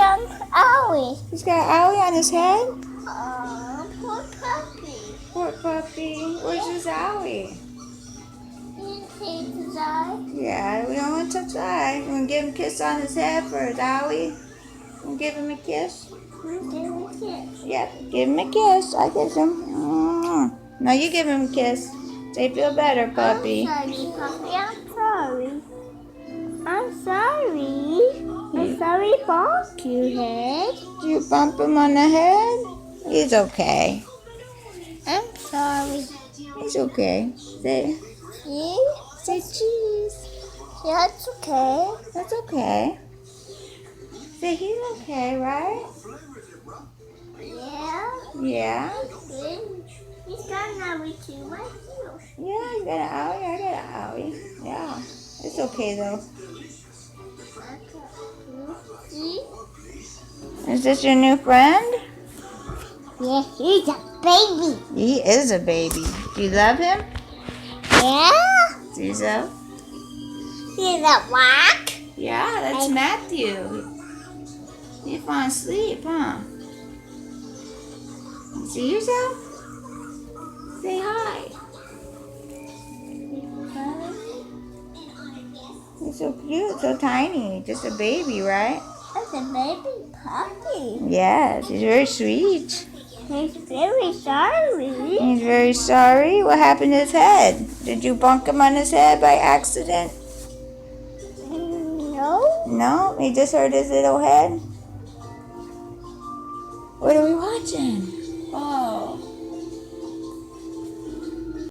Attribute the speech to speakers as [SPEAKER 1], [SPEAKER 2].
[SPEAKER 1] got owie.
[SPEAKER 2] He's got owie on his head?
[SPEAKER 1] Oh, poor puppy.
[SPEAKER 2] Poor puppy. Where's his owie?
[SPEAKER 1] You see his eye?
[SPEAKER 2] Yeah, we don't want to touch the eye. You want to give him a kiss on his head for his owie? You want to give him a kiss?
[SPEAKER 1] Give him a kiss.
[SPEAKER 2] Yep, give him a kiss. I kiss him. Mwah. Now you give him a kiss. Say feel better, puppy.
[SPEAKER 1] I'm sorry, puppy. I'm sorry. I'm sorry. I'm sorry, bonk you head.
[SPEAKER 2] Did you bump him on the head? He's okay.
[SPEAKER 1] I'm sorry.
[SPEAKER 2] He's okay. Say,
[SPEAKER 1] See?
[SPEAKER 2] cheese.
[SPEAKER 1] Yeah, it's okay.
[SPEAKER 2] That's okay. Say he's okay, right?
[SPEAKER 1] Yeah.
[SPEAKER 2] Yeah.
[SPEAKER 1] Good. He's got an owie too. Like you.
[SPEAKER 2] Yeah, you got an owie. I got an owie. Yeah. It's okay though.
[SPEAKER 1] See?
[SPEAKER 2] Is this your new friend?
[SPEAKER 1] Yeah, he's a baby.
[SPEAKER 2] He is a baby. Do you love him?
[SPEAKER 1] Yeah?
[SPEAKER 2] Do so?
[SPEAKER 1] He's a what?
[SPEAKER 2] Yeah, that's Matthew. He falling asleep, huh? See yourself? Say hi. He's so cute, so tiny. Just a baby, right?
[SPEAKER 1] That's a baby puppy.
[SPEAKER 2] Yes, he's very sweet.
[SPEAKER 1] He's very sorry.
[SPEAKER 2] He's very sorry. What happened to his head? Did you bonk him on his head by accident?
[SPEAKER 1] No.
[SPEAKER 2] No, he just hurt his little head. What are we watching? Oh,